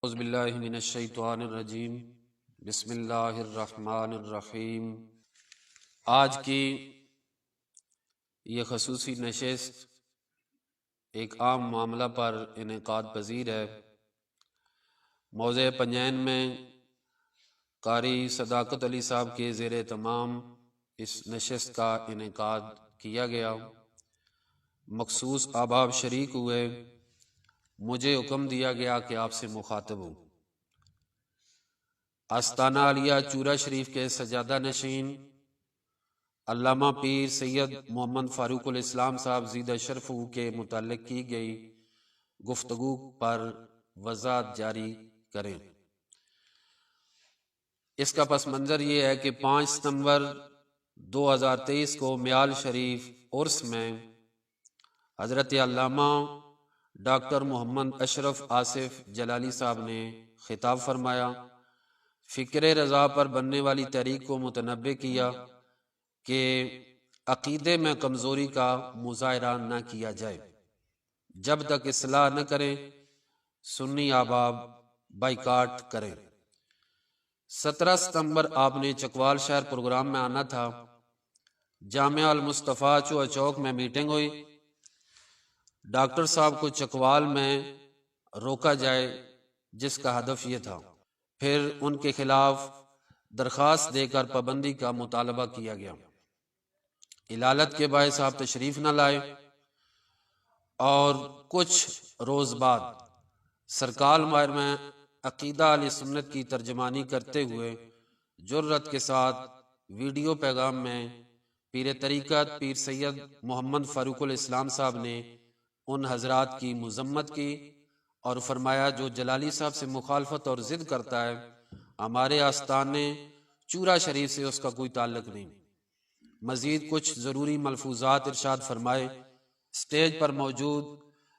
اعوذ باللہ من الشیطان الرجیم بسم اللہ الرحمن الرحیم۔ آج کی یہ خصوصی نشست ایک عام معاملہ پر انعقاد پذیر ہے۔ موضع پنجین میں قاری صداقت علی صاحب کے زیر اہتمام اس نشست کا انعقاد کیا گیا۔ مخصوص احباب شریک ہوئے، مجھے حکم دیا گیا کہ آپ سے مخاطب ہوں۔ آستانہ عالیہ چورا شریف کے سجادہ نشین علامہ پیر سید محمد فاروق الاسلام صاحب زیدہ شرف کے متعلق کی گئی گفتگو پر وضاحت جاری کریں۔ اس کا پس منظر یہ ہے کہ 5 ستمبر 2023 کو میال شریف عرس میں حضرت علامہ ڈاکٹر محمد اشرف آصف جلالی صاحب نے خطاب فرمایا، فکر رضا پر بننے والی تحریک کو متنبہ کیا کہ عقیدے میں کمزوری کا مظاہرہ نہ کیا جائے، جب تک اصلاح نہ کریں سنی احباب بائیکاٹ کریں۔ 17 ستمبر آپ نے چکوال شہر پروگرام میں آنا تھا۔ جامعہ المصطفیٰ چوہا چوک میں میٹنگ ہوئی، ڈاکٹر صاحب کو چکوال میں روکا جائے جس کا ہدف یہ تھا۔ پھر ان کے خلاف درخواست دے کر پابندی کا مطالبہ کیا گیا۔ علالت کے باعث آپ تشریف نہ لائے اور کچھ روز بعد سرکال ماہر میں عقیدہ اہل سنت کی ترجمانی کرتے ہوئے جرأت کے ساتھ ویڈیو پیغام میں پیر طریقت پیر سید محمد فاروق الاسلام صاحب نے ان حضرات کی مذمت کی اور فرمایا جو جلالی صاحب سے مخالفت اور ضد کرتا ہے ہمارے آستانے چورا شریف سے اس کا کوئی تعلق نہیں۔ مزید کچھ ضروری ملفوظات ارشاد فرمائے۔ سٹیج پر موجود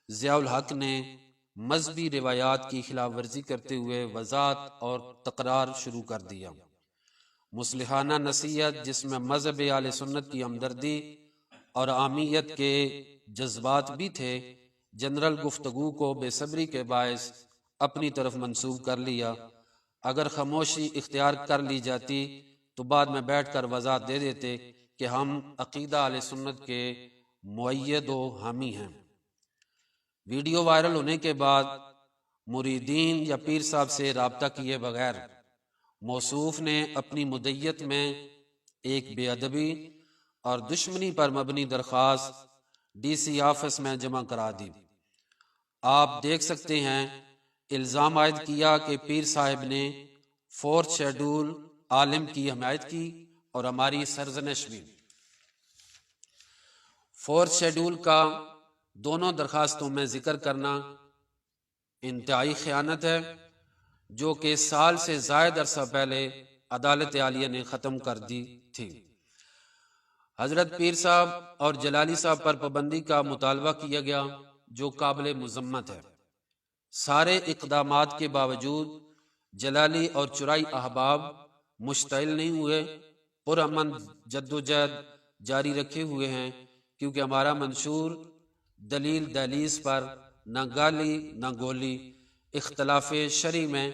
ضیاء الحق نے مذہبی روایات کی خلاف ورزی کرتے ہوئے وضاحت اور تقرار شروع کر دیا۔ مصلحانہ نصیحت جس میں مذہب اہل سنت کی ہمدردی اور عامیت کے جذبات بھی تھے، جنرل گفتگو کو بے صبری کے باعث اپنی طرف منسوب کر لیا۔ اگر خاموشی اختیار کر لی جاتی تو بعد میں بیٹھ کر وضاحت دے دیتے کہ ہم عقیدہ اہل سنت کے مؤید و حامی ہیں۔ ویڈیو وائرل ہونے کے بعد مریدین یا پیر صاحب سے رابطہ کیے بغیر موصوف نے اپنی مدعیت میں ایک بے ادبی اور دشمنی پر مبنی درخواست ڈی سی آفس میں جمع کرا دی۔ آپ دیکھ سکتے ہیں الزام عائد کیا کہ پیر صاحب نے 4 شیڈول عالم کی حمایت کی اور ہماری سرزنش بھی۔ 4 شیڈول کا دونوں درخواستوں میں ذکر کرنا انتہائی خیانت ہے جو کہ سال سے زائد عرصہ پہلے عدالت عالیہ نے ختم کر دی تھی۔ حضرت پیر صاحب اور جلالی صاحب پر پابندی کا مطالبہ کیا گیا جو قابل مذمت ہے۔ سارے اقدامات کے باوجود جلالی اور چرائی احباب مشتعل نہیں ہوئے، پرامن جدوجہد جاری رکھے ہوئے ہیں، کیونکہ ہمارا منشور دلیل دہلیز پر نہ گالی نہ گولی، اختلاف شرعی میں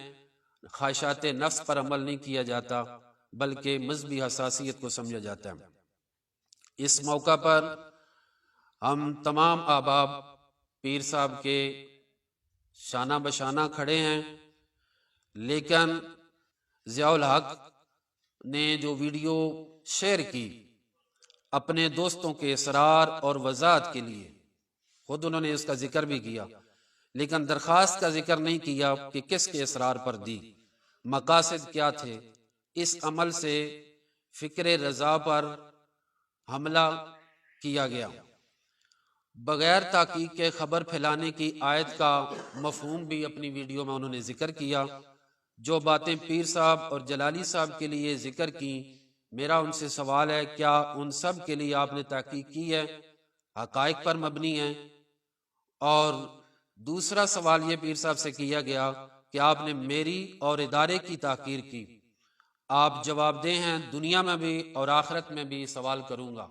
خواہشات نفس پر عمل نہیں کیا جاتا بلکہ مذہبی حساسیت کو سمجھا جاتا ہے۔ اس موقع پر ہم تمام احباب پیر صاحب کے شانہ بشانہ کھڑے ہیں، لیکن ضیاء الحق نے جو ویڈیو شیئر کی اپنے دوستوں کے اصرار اور وضاحت کے لیے، خود انہوں نے اس کا ذکر بھی کیا، لیکن درخواست کا ذکر نہیں کیا کہ کس کے اصرار پر دی، مقاصد کیا تھے۔ اس عمل سے فکر رضا پر حملہ کیا گیا۔ بغیر تحقیق کے خبر پھیلانے کی آیت کا مفہوم بھی اپنی ویڈیو میں انہوں نے ذکر کیا۔ جو باتیں پیر صاحب اور جلالی صاحب کے لیے ذکر کی، میرا ان سے سوال ہے کیا ان سب کے لیے آپ نے تحقیق کی ہے؟ حقائق پر مبنی ہے؟ اور دوسرا سوال یہ پیر صاحب سے کیا گیا کہ آپ نے میری اور ادارے کی تحقیر کی، آپ جواب دہ ہیں، دنیا میں بھی اور آخرت میں بھی سوال کروں گا۔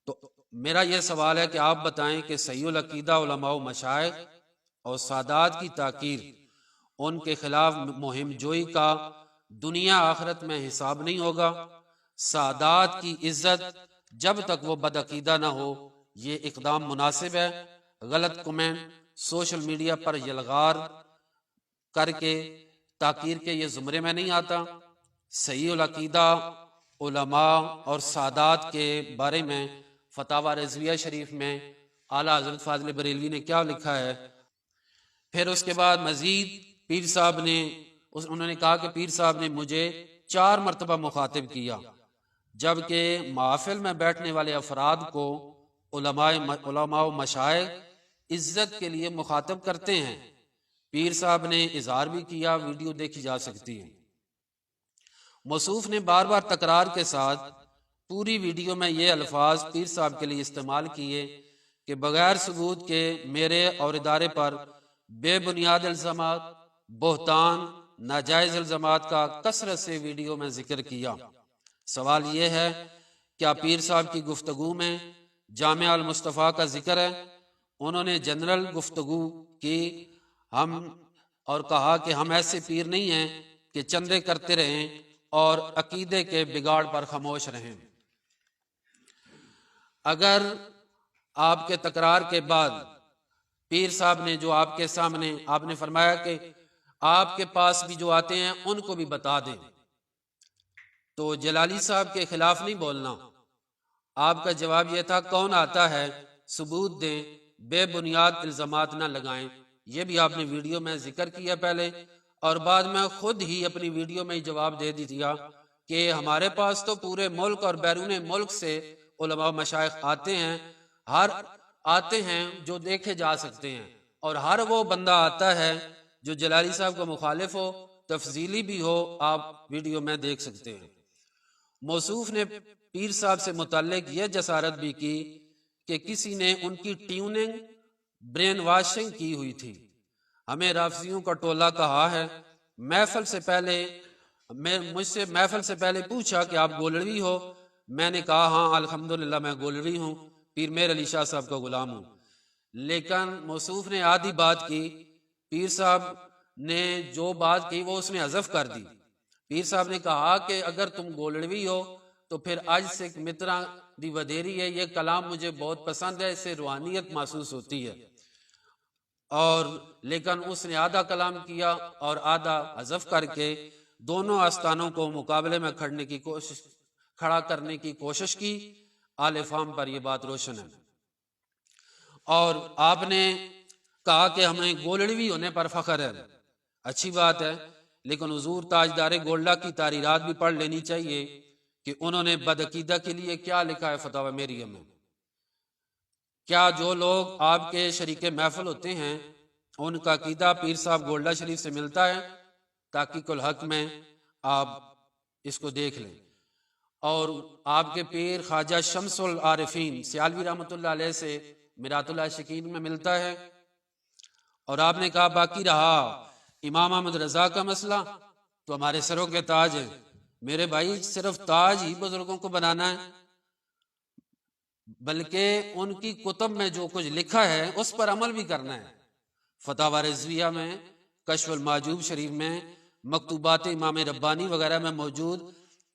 تو میرا یہ سوال ہے کہ آپ بتائیں کہ صحیح العقیدہ علماء و مشائخ اور سادات کی تحقیر ان کے خلاف مہم جوئی کا دنیا آخرت میں حساب نہیں ہوگا۔ سادات کی عزت جب تک وہ بدعقیدہ نہ ہو، یہ اقدام مناسب ہے۔ غلط کمنٹ سوشل میڈیا پر یلغار کر کے تاکیر کے یہ زمرے میں نہیں آتا۔ صحیح العقیدہ علماء اور سادات کے بارے میں فتاوی رضویہ شریف میں اعلیٰ حضرت فاضل بریلوی نے کیا لکھا ہے۔ پھر اس کے بعد مزید پیر صاحب نے انہوں نے کہا کہ پیر صاحب نے مجھے 4 مرتبہ مخاطب کیا، جبکہ محافل میں بیٹھنے والے افراد کو علماء و مشائخ عزت کے لیے مخاطب کرتے ہیں۔ پیر صاحب نے اظہار بھی کیا، ویڈیو دیکھی جا سکتی ہے۔ موصوف نے بار بار تکرار کے ساتھ پوری ویڈیو میں یہ الفاظ پیر صاحب کے لیے استعمال کیے کہ بغیر ثبوت کے میرے اور ادارے پر بے بنیاد الزامات، بہتان، ناجائز الزامات کا کثرت سے ویڈیو میں ذکر کیا۔ سوال یہ ہے، کیا پیر صاحب کی گفتگو میں جامعہ المصطفیٰ کا ذکر ہے؟ انہوں نے جنرل گفتگو کی اور کہا کہ ہم ایسے پیر نہیں ہیں کہ چندے کرتے رہیں اور عقیدے کے بگاڑ پر خاموش رہیں۔ اگر آپ کے تکرار کے بعد پیر صاحب نے جو آپ کے سامنے آپ نے فرمایا کہ آپ کے پاس بھی جو آتے ہیں ان کو بھی بتا دیں، تو جلالی صاحب کے خلاف نہیں بولنا۔ آپ کا جواب یہ تھا، کون آتا ہے ثبوت دیں، بے بنیاد الزامات نہ لگائیں۔ یہ بھی آپ نے ویڈیو میں ذکر کیا پہلے، اور بعد میں خود ہی اپنی ویڈیو میں جواب دے دیا کہ ہمارے پاس تو پورے ملک اور بیرون ملک سے علماء و مشائخ آتے ہیں جو دیکھے جا سکتے ہیں، اور ہر وہ بندہ آتا ہے جو جلالی صاحب کا مخالف ہو، تفضیلی بھی ہو، آپ ویڈیو میں دیکھ سکتے ہیں۔ موصوف نے پیر صاحب سے متعلق یہ جسارت بھی کی کہ کسی نے ان کی ٹیوننگ برین واشنگ کی ہوئی تھی۔ ہمیں رافضیوں کا ٹولہ کہا ہے۔ مجھ سے محفل سے پہلے پوچھا کہ آپ گولڑوی ہو؟ میں نے کہا ہاں الحمدللہ میں گولڑوی ہوں، پیر میر علی شاہ صاحب کا غلام ہوں۔ لیکن موصوف نے آدھی بات کی، پیر صاحب نے جو بات کی وہ اس نے حذف کر دی۔ پیر صاحب نے کہا کہ اگر تم گولڑوی ہو تو پھر آج سے مترا دی ودیری ہے، یہ کلام مجھے بہت پسند ہے، اس سے روحانیت محسوس ہوتی ہے۔ لیکن اس نے آدھا کلام کیا اور آدھا حذف کر کے دونوں آستانوں کو مقابلے میں کھڑا کرنے کی کوشش کی۔ آل فام پر یہ بات روشن ہے۔ اور آپ نے کہا کہ ہمیں گولڑوی ہونے پر فخر ہے، اچھی بات ہے، لیکن حضور تاجدار گولڈا کی تحریرات بھی پڑھ لینی چاہیے کہ انہوں نے بدعقیدہ کے لیے کیا لکھا ہے فتاوی میریہ میں۔ کیا جو لوگ آپ کے شریک محفل ہوتے ہیں ان کا عقیدہ پیر صاحب گولڈا شریف سے ملتا ہے؟ تحقیق الحق میں آپ اس کو دیکھ لیں۔ اور آپ کے پیر خواجہ شمس العارفین سیالوی رحمۃ اللہ علیہ سے میرات العاشقین میں ملتا ہے۔ اور آپ نے کہا باقی رہا امام احمد رضا کا مسئلہ تو ہمارے سروں کے تاج ہیں۔ میرے بھائی صرف تاج ہی بزرگوں کو بنانا ہے، بلکہ ان کی کتب میں جو کچھ لکھا ہے اس پر عمل بھی کرنا ہے۔ فتاوی رضویہ میں، کشف المحجوب شریف میں، مکتوبات امام ربانی وغیرہ میں موجود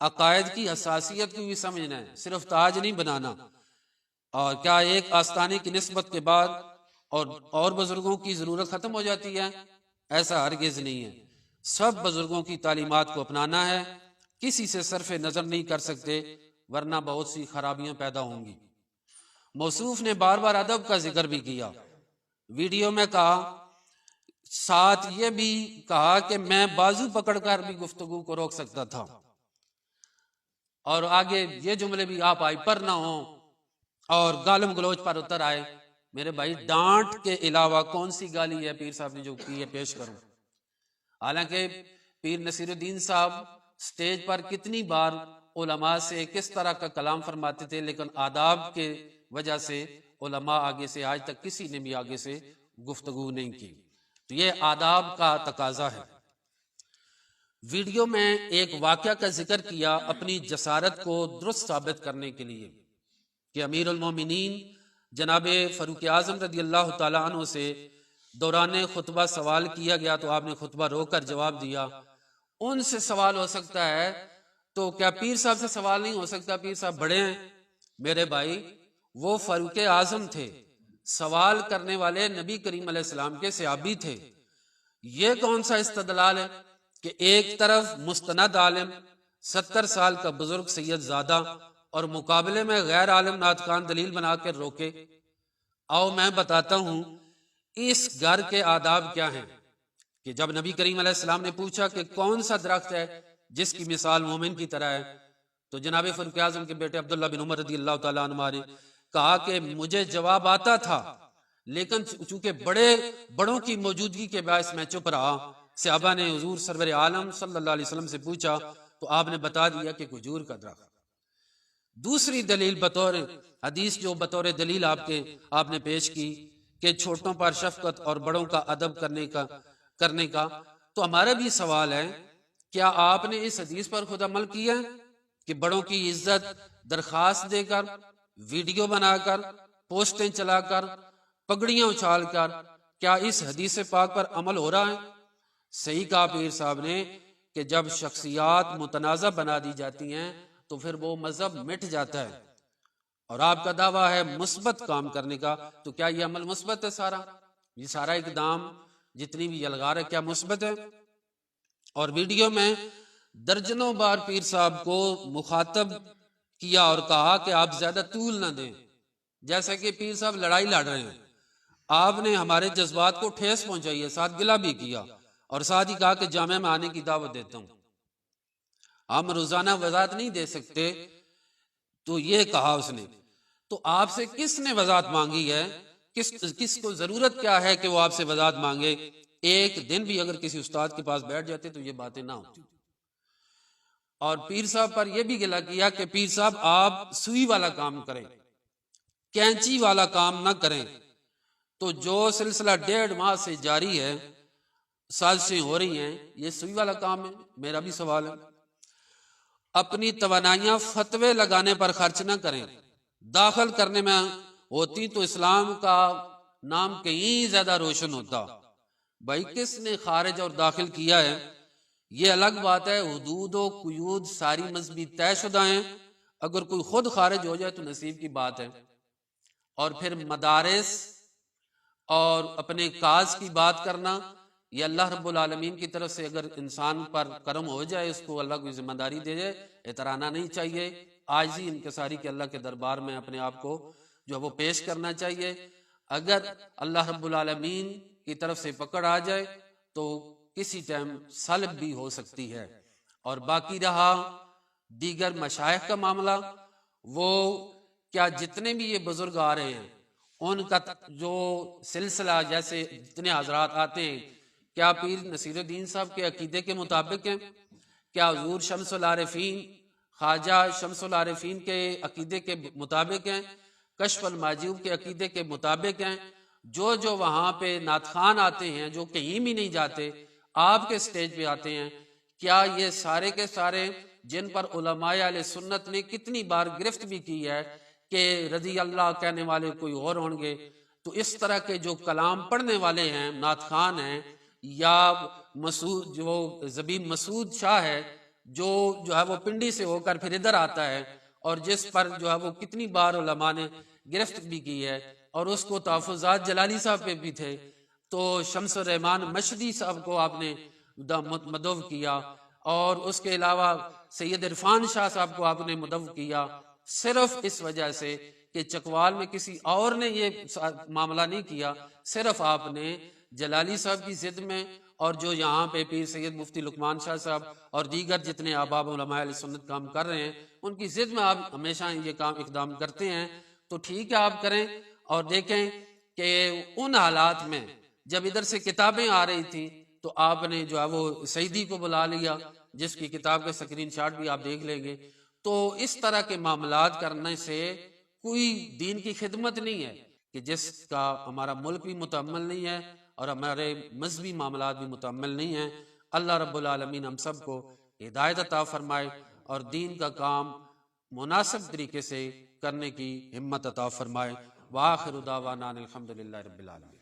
عقائد کی حساسیت کو بھی سمجھنا ہے، صرف تاج نہیں بنانا۔ اور کیا ایک آستانے کی نسبت کے بعد اور بزرگوں کی ضرورت ختم ہو جاتی ہے؟ ایسا ہرگز نہیں ہے۔ سب بزرگوں کی تعلیمات کو اپنانا ہے، کسی سے صرف نظر نہیں کر سکتے ورنہ بہت سی خرابیاں پیدا ہوں گی۔ موصوف نے بار بار ادب کا ذکر بھی کیا، ویڈیو میں کہا، ساتھ یہ بھی کہا کہ میں بازو پکڑ کر بھی گفتگو کو روک سکتا تھا، اور آگے یہ جملے بھی آپ ہائپر نہ ہوں اور گالم گلوچ پر اتر آئے۔ میرے بھائی ڈانٹ کے علاوہ کون سی گالی ہے پیر صاحب نے جو کی ہے پیش کروں؟ حالانکہ پیر نصیر الدین صاحب سٹیج پر کتنی بار علماء سے کس طرح کا کلام فرماتے تھے، لیکن آداب کے وجہ سے علماء آگے سے آج تک کسی نے بھی آگے سے گفتگو نہیں کی۔ تو یہ آداب کا تقاضا ہے۔ ویڈیو میں ایک واقعہ کا ذکر کیا اپنی جسارت کو درست ثابت کرنے کے لیے کہ امیر المومنین جناب فاروق اعظم رضی اللہ تعالیٰ عنہ سے دوران خطبہ سوال کیا گیا تو آپ نے خطبہ روک کر جواب دیا۔ ان سے سوال ہو سکتا ہے تو کیا پیر صاحب سے سوال نہیں ہو سکتا؟ پیر صاحب بڑے ہیں میرے بھائی، وہ فاروق اعظم تھے، سوال کرنے والے نبی کریم علیہ السلام کے صحابی تھے۔ یہ کون سا استدلال ہے کہ ایک طرف مستند عالم 70 سال کا بزرگ سید زادہ اور مقابلے میں غیر عالم نعت خوان دلیل بنا کر روکے؟ آؤ میں بتاتا ہوں اس گھر کے آداب کیا ہیں۔ کہ جب نبی کریم علیہ السلام نے پوچھا کہ کون سا درخت ہے جس کی مثال مومن کی طرح ہے، تو جناب فاروق اعظم کے بیٹے عبداللہ بن عمر رضی اللہ تعالیٰ عنہ نے کہا کہ مجھے جواب آتا تھا، لیکن چونکہ بڑوں کی موجودگی کے باعث میں چپ رہا۔ صحابہ نے حضور سرور عالم صلی اللہ علیہ وسلم سے پوچھا تو آپ نے بتا دیا کہ کھجور کا درخت۔ دوسری دلیل بطور حدیث جو بطور دلیل آپ نے پیش کی کہ چھوٹوں پر شفقت اور بڑوں کا ادب کرنے کا، تو ہمارا بھی سوال ہے کیا آپ نے اس حدیث پر خود عمل کیا ہے کہ بڑوں کی عزت درخواست دے کر، ویڈیو بنا کر، پوسٹیں چلا کر، پگڑیاں اچھال کر، کیا اس حدیث پاک پر عمل ہو رہا ہے؟ صحیح کہا پیر صاحب نے کہ جب شخصیات متنازع بنا دی جاتی ہیں تو پھر وہ مذہب مٹ جاتا ہے، اور آپ کا دعویٰ ہے مثبت کام کرنے کا، تو کیا یہ عمل مثبت ہے؟ یہ سارا اقدام جتنی بھی یلغار ہے کیا مثبت ہے؟ اور ویڈیو میں درجنوں بار پیر صاحب کو مخاطب کیا اور کہا کہ آپ زیادہ طول نہ دیں، جیسا کہ پیر صاحب لڑائی لڑ رہے ہیں۔ آپ نے ہمارے جذبات کو ٹھیس پہنچائی ہے، ساتھ گلہ بھی کیا، اور ساتھ ہی کہا کہ جامعہ میں آنے کی دعوت دیتا ہوں۔ ہم روزانہ وضاحت نہیں دے سکتے، تو یہ کہا اس نے۔ تو آپ سے کس نے وضاحت مانگی ہے؟ کس کو ضرورت کیا ہے کہ وہ آپ سے وضاحت مانگے؟ ایک دن بھی اگر کسی استاد کے پاس بیٹھ جاتے تو یہ باتیں نہ ہوتی۔ اور پیر صاحب پر یہ بھی گلہ کیا کہ پیر صاحب آپ سوئی والا کام کریں، کینچی والا کام نہ کریں۔ تو جو سلسلہ 1.5 ماہ سے جاری ہے، سازشیں ہو رہی ہیں، یہ سوئی والا کام ہے؟ میرا بھی سوال ہے۔ اپنی توانائیاں فتوے لگانے پر خرچ نہ کریں، داخل کرنے میں ہوتی تو اسلام کا نام کہیں زیادہ روشن ہوتا۔ بھائی کس نے خارج اور داخل کیا ہے یہ الگ بات ہے، حدود و قیود ساری مذہبی طے شدہ ہیں، اگر کوئی خود خارج ہو جائے تو نصیب کی بات ہے۔ اور پھر مدارس اور اپنے کاز کی بات کرنا، یہ اللہ رب العالمین کی طرف سے اگر انسان پر کرم ہو جائے، اس کو اللہ کو ذمہ داری دے جائے، اترانا نہیں چاہیے، عاجزی انکساری کے اللہ کے دربار میں اپنے آپ کو جو وہ پیش کرنا چاہیے۔ اگر اللہ رب العالمین کی طرف سے پکڑ آ جائے تو کسی ٹائم سلب بھی ہو سکتی ہے۔ اور باقی رہا دیگر مشائخ کا معاملہ، وہ کیا جتنے بھی یہ بزرگ آ رہے ہیں ان کا جو سلسلہ، جیسے جتنے حضرات آتے ہیں، کیا پیر نصیر الدین صاحب کے عقیدے کے مطابق ہیں؟ کیا حضور شمس العارفین، خواجہ شمس العارفین کے عقیدے کے مطابق ہیں؟ کشف المحجوب کے عقیدے کے مطابق ہیں؟ جو وہاں پہ نعت خوان آتے ہیں، جو کہیں بھی نہیں جاتے، آپ کے سٹیج پہ آتے ہیں، کیا یہ سارے کے سارے جن پر علماء اہل سنت نے کتنی بار گرفت بھی کی ہے کہ رضی اللہ کہنے والے کوئی اور ہوں گے، تو اس طرح کے جو کلام پڑھنے والے ہیں، نعت خوان ہیں، یا مسعود جو زبیب مسعود شاہ ہے جو ہے وہ پنڈی سے ہو کر پھر ادھر آتا ہے، اور جس پر جو ہے وہ کتنی بار علماء نے گرفت بھی کی ہے، اور اس کو تحفظات جلالی صاحب پہ بھی تھے، تو شمس الرحمان مشدی صاحب کو آپ نے مدعو کیا، اور اس کے علاوہ سید عرفان شاہ صاحب کو آپ نے مدعو کیا، صرف اس وجہ سے کہ چکوال میں کسی اور نے یہ معاملہ نہیں کیا، صرف آپ نے جلالی صاحب کی ضد میں، اور جو یہاں پہ پیر سید مفتی لقمان شاہ صاحب اور دیگر جتنے احباب علماء اہل سنت کام کر رہے ہیں ان کی ضد میں آپ ہمیشہ یہ کام اقدام کرتے ہیں، تو ٹھیک ہے آپ کریں۔ اور دیکھیں کہ ان حالات میں جب ادھر سے کتابیں آ رہی تھی تو آپ نے جو ہے وہ سعیدی کو بلا لیا، جس کی کتاب کے سکرین شاٹ بھی آپ دیکھ لیں گے۔ تو اس طرح کے معاملات کرنے سے کوئی دین کی خدمت نہیں ہے، کہ جس کا ہمارا ملک بھی متحمل نہیں ہے اور ہمارے مذہبی معاملات بھی متحمل نہیں ہیں۔ اللہ رب العالمین ہم سب کو ہدایت عطا فرمائے اور دین کا کام مناسب طریقے سے کرنے کی ہمت عطا فرمائے۔ وآخر دعوانا الحمدللہ رب العالمین۔